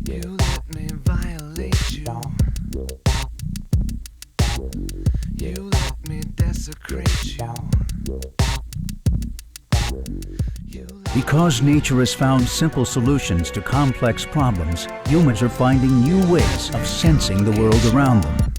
You let me violate you. You let me desecrate you. Because nature has found simple solutions to complex problems, humans are finding new ways of sensing the world around them.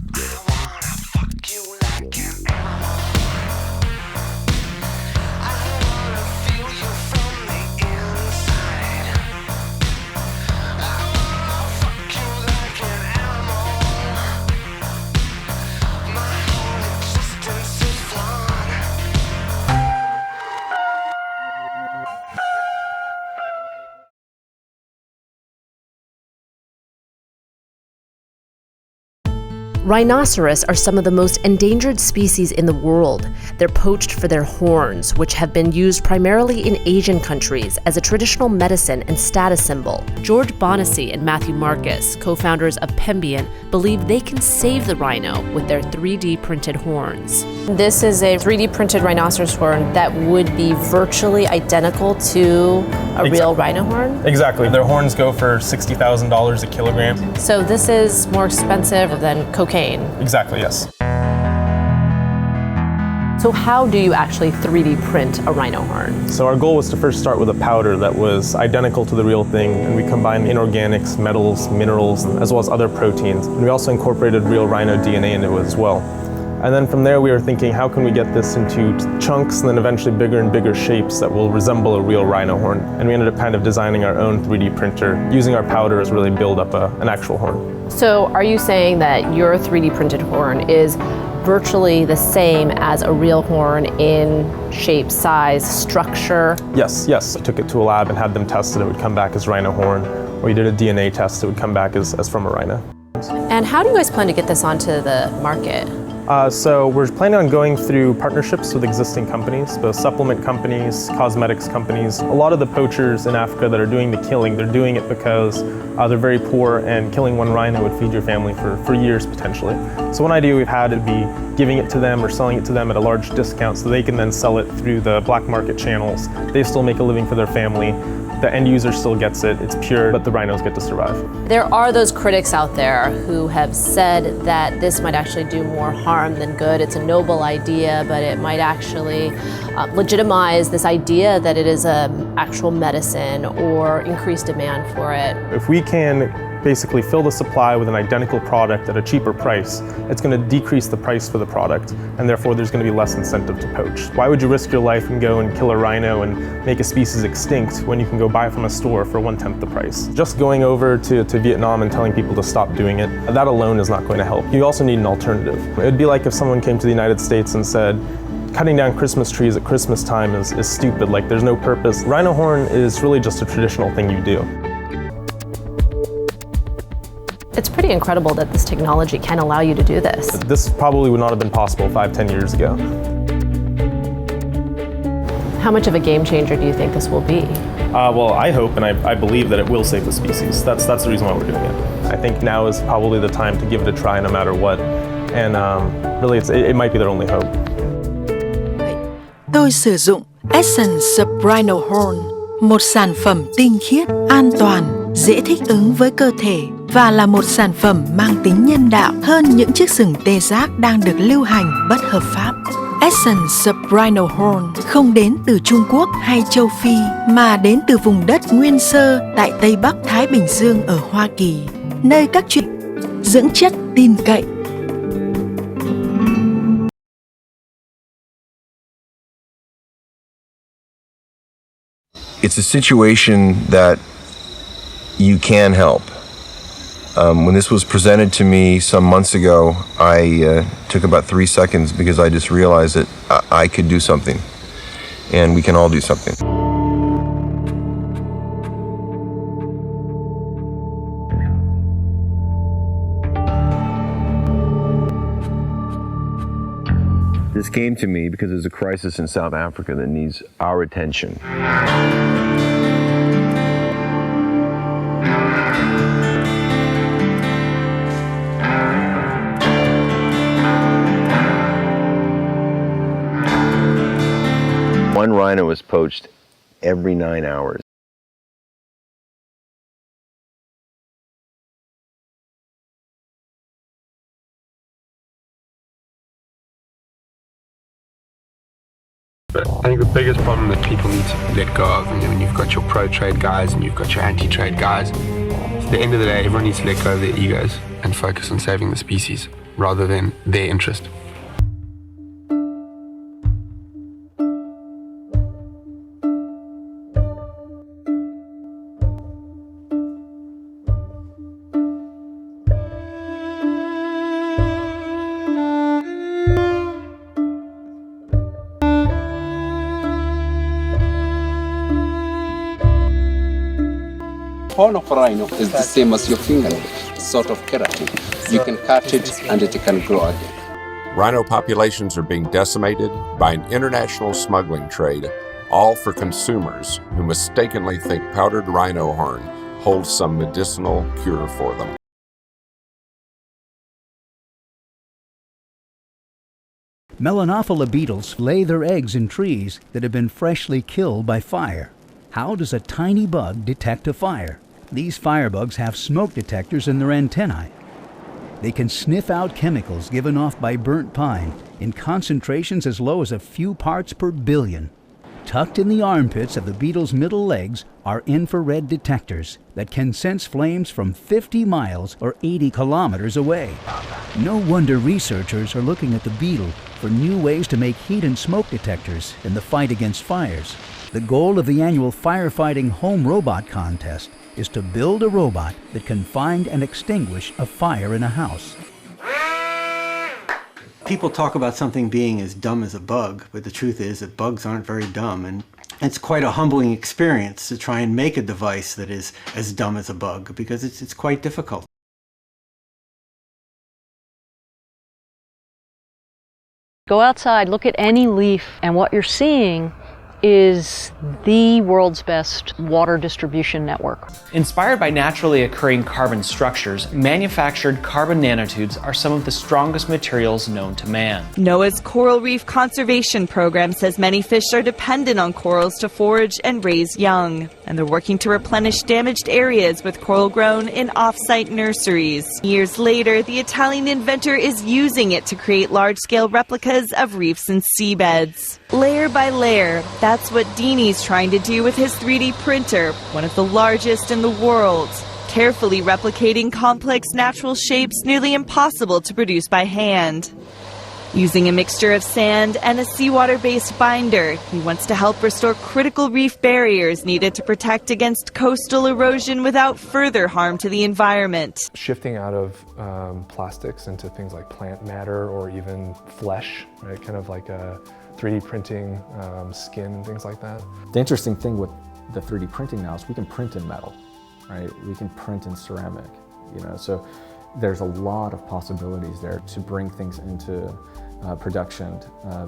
Rhinoceros are some of the most endangered species in the world. They're poached for their horns, which have been used primarily in Asian countries as a traditional medicine and status symbol. George Bonacy and Matthew Marcus, co-founders of Pembian, believe they can save the rhino with their 3D printed horns. This is a 3D printed rhinoceros horn that would be virtually identical to a real rhino horn? Exactly. Their horns go for $60,000 a kilogram. So this is more expensive than cocaine? Exactly, yes. So how do you actually 3D print a rhino horn? So our goal was to first start with a powder that was identical to the real thing, and we combined inorganics, metals, minerals, as well as other proteins. And we also incorporated real rhino DNA into it as well. And then from there we were thinking, how can we get this into chunks and then eventually bigger and bigger shapes that will resemble a real rhino horn? And we ended up kind of designing our own 3D printer, using our powder to really build up an actual horn. So are you saying that your 3D printed horn is virtually the same as a real horn in shape, size, structure? Yes, yes. I took it to a lab and had them test it. It would come back as rhino horn. Or we did a DNA test, it would come back as from a rhino. And how do you guys plan to get this onto the market? So we're planning on going through partnerships with existing companies, both supplement companies, cosmetics companies. A lot of the poachers in Africa that are doing the killing, they're doing it because they're very poor, and killing one rhino would feed your family for years potentially. So one idea we've had would be giving it to them or selling it to them at a large discount so they can then sell it through the black market channels. They still make a living for their family. The end user still gets it, it's pure, but the rhinos get to survive. There are those critics out there who have said that this might actually do more harm than good. It's a noble idea, but it might actually legitimize this idea that it is an actual medicine or increase demand for it. If we can basically fill the supply with an identical product at a cheaper price, it's going to decrease the price for the product, and therefore there's going to be less incentive to poach. Why would you risk your life and go and kill a rhino and make a species extinct when you can go buy it from a store for 1/10 the price? Just going over to Vietnam and telling people to stop doing it, that alone is not going to help. You also need an alternative. It would be like if someone came to the United States and said, cutting down Christmas trees at Christmas time is stupid, like there's no purpose. Rhino horn is really just a traditional thing you do. It's pretty incredible that this technology can allow you to do this. This probably would not have been possible 5-10 years ago. How much of a game changer do you think this will be? Well, I hope and I believe that it will save the species. That's the reason why we're doing it. I think now is probably the time to give it a try no matter what. And really, it might be their only hope. Tôi sử dụng Essence Rhino Horn, một sản phẩm tinh khiết, an toàn, dễ thích ứng với cơ thể và là một sản phẩm mang tính nhân đạo hơn những chiếc sừng tê giác đang được lưu hành bất hợp pháp. Essence Rhino Horn không đến từ Trung Quốc hay châu Phi mà đến từ vùng đất nguyên sơ tại Tây Bắc Thái Bình Dương ở Hoa Kỳ, nơi các dưỡng chất tin cậy. it's a situation that you can help. When this was presented to me some months ago, I took about 3 seconds because I just realized that I could do something, and we can all do something. This came to me because there's a crisis in South Africa that needs our attention. One rhino was poached every 9 hours. But I think the biggest problem that people need to let go of, when you've got your pro-trade guys and you've got your anti-trade guys, at the end of the day, everyone needs to let go of their egos and focus on saving the species rather than their interest. Horn of a rhino is the same as your fingernail, sort of keratin. You can cut it and it can grow again. Rhino populations are being decimated by an international smuggling trade, all for consumers who mistakenly think powdered rhino horn holds some medicinal cure for them. Melanophila beetles lay their eggs in trees that have been freshly killed by fire. How does a tiny bug detect a fire? These firebugs have smoke detectors in their antennae. They can sniff out chemicals given off by burnt pine in concentrations as low as a few parts per billion. Tucked in the armpits of the beetle's middle legs are infrared detectors that can sense flames from 50 miles or 80 kilometers away. No wonder researchers are looking at the beetle for new ways to make heat and smoke detectors in the fight against fires. The goal of the annual Firefighting Home Robot Contest is to build a robot that can find and extinguish a fire in a house. People talk about something being as dumb as a bug, but the truth is that bugs aren't very dumb, and it's quite a humbling experience to try and make a device that is as dumb as a bug, because it's quite difficult. Go outside, look at any leaf, and what you're seeing is the world's best water distribution network. Inspired by naturally occurring carbon structures, manufactured carbon nanotubes are some of the strongest materials known to man. NOAA's Coral Reef Conservation Program says many fish are dependent on corals to forage and raise young, and they're working to replenish damaged areas with coral grown in off-site nurseries. Years later, the Italian inventor is using it to create large-scale replicas of reefs and seabeds. Layer by layer, that's what Dini's trying to do with his 3D printer, one of the largest in the world, carefully replicating complex natural shapes nearly impossible to produce by hand. Using a mixture of sand and a seawater-based binder, he wants to help restore critical reef barriers needed to protect against coastal erosion without further harm to the environment. Shifting out of plastics into things like plant matter or even flesh, right? Kind of like a 3D printing skin and things like that. The interesting thing with the 3D printing now is we can print in metal, right? We can print in ceramic, so there's a lot of possibilities there to bring things into production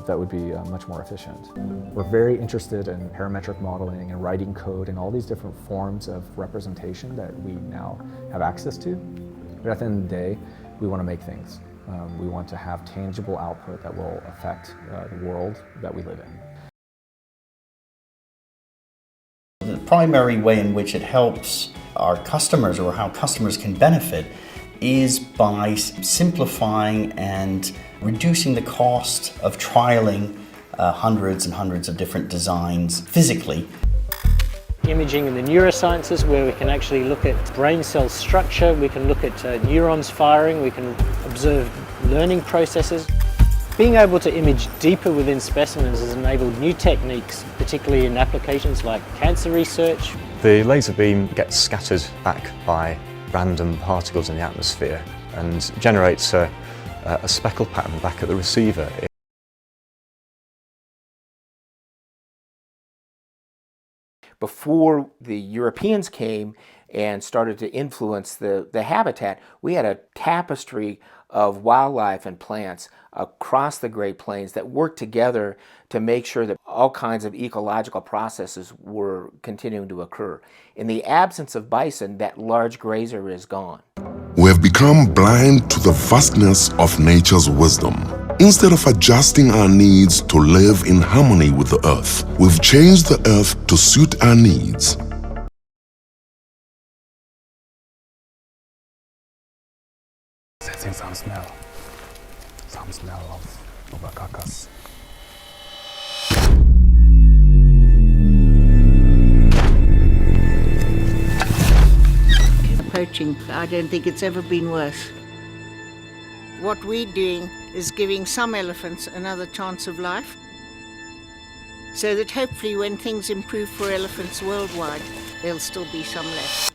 that would be much more efficient. We're very interested in parametric modeling and writing code and all these different forms of representation that we now have access to. But at the end of the day, we want to make things. We want to have tangible output that will affect the world that we live in. The primary way in which it helps our customers, or how customers can benefit, is by simplifying and reducing the cost of trialing hundreds and hundreds of different designs physically. Imaging in the neurosciences, where we can actually look at brain cell structure, we can look at neurons firing, we can observe learning processes. Being able to image deeper within specimens has enabled new techniques, particularly in applications like cancer research. The laser beam gets scattered back by random particles in the atmosphere and generates a speckle pattern back at the receiver. Before the Europeans came and started to influence the habitat, we had a tapestry of wildlife and plants across the Great Plains that worked together to make sure that all kinds of ecological processes were continuing to occur. In the absence of bison, that large grazer is gone. We have become blind to the vastness of nature's wisdom. Instead of adjusting our needs to live in harmony with the earth, we've changed the earth to suit our needs. Sensing some smell of a carcass. Poaching, I don't think it's ever been worse. What we're doing is giving some elephants another chance of life, so that hopefully when things improve for elephants worldwide, there'll still be some left.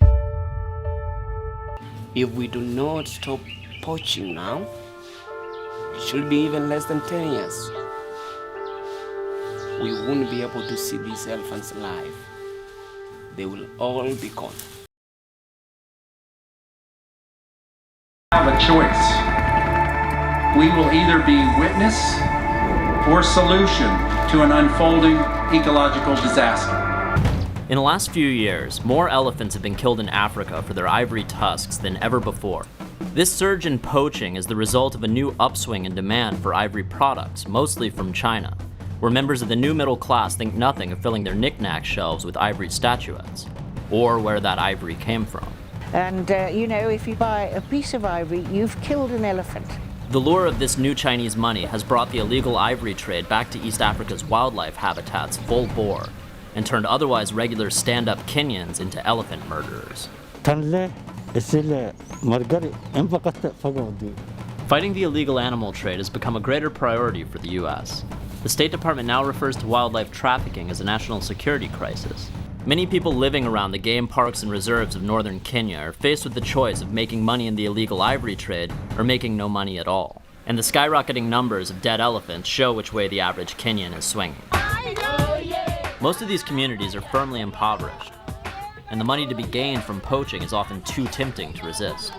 If we do not stop poaching now, it should be even less than 10 years. We won't be able to see these elephants alive. They will all be gone. Have a choice. We will either be witness or solution to an unfolding ecological disaster. In the last few years, more elephants have been killed in Africa for their ivory tusks than ever before. This surge in poaching is the result of a new upswing in demand for ivory products, mostly from China, where members of the new middle class think nothing of filling their knick-knack shelves with ivory statuettes, or where that ivory came from. And you know, if you buy a piece of ivory, you've killed an elephant. The lure of this new Chinese money has brought the illegal ivory trade back to East Africa's wildlife habitats full bore, and turned otherwise regular stand-up Kenyans into elephant murderers. Fighting the illegal animal trade has become a greater priority for the U.S. The State Department now refers to wildlife trafficking as a national security crisis. Many people living around the game parks and reserves of northern Kenya are faced with the choice of making money in the illegal ivory trade or making no money at all. And the skyrocketing numbers of dead elephants show which way the average Kenyan is swinging. Most of these communities are firmly impoverished, and the money to be gained from poaching is often too tempting to resist.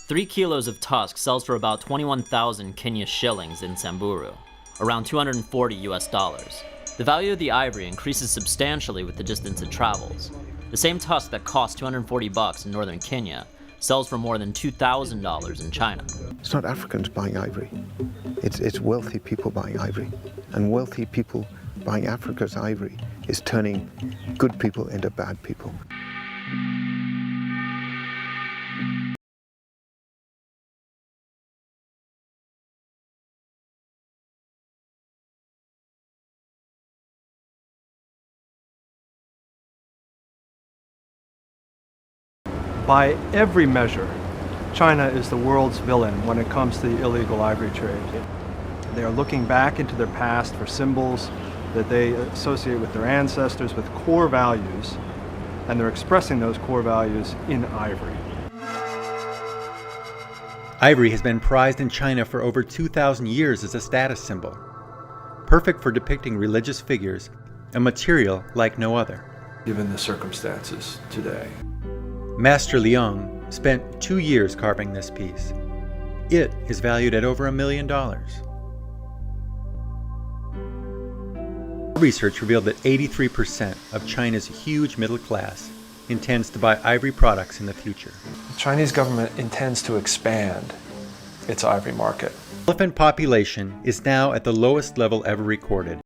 3 kilos of tusk sells for about 21,000 Kenya shillings in Samburu, around $240 US. The value of the ivory increases substantially with the distance it travels. The same tusk that costs $240 in northern Kenya sells for more than $2,000 in China. It's not Africans buying ivory, it's wealthy people buying ivory. And wealthy people buying Africa's ivory is turning good people into bad people. By every measure, China is the world's villain when it comes to the illegal ivory trade. They are looking back into their past for symbols that they associate with their ancestors with core values, and they're expressing those core values in ivory. Ivory has been prized in China for over 2,000 years as a status symbol, perfect for depicting religious figures, a material like no other. Given the circumstances today. Master Liang spent 2 years carving this piece. It is valued at over $1 million. Research revealed that 83% of China's huge middle class intends to buy ivory products in the future. The Chinese government intends to expand its ivory market. Elephant population is now at the lowest level ever recorded.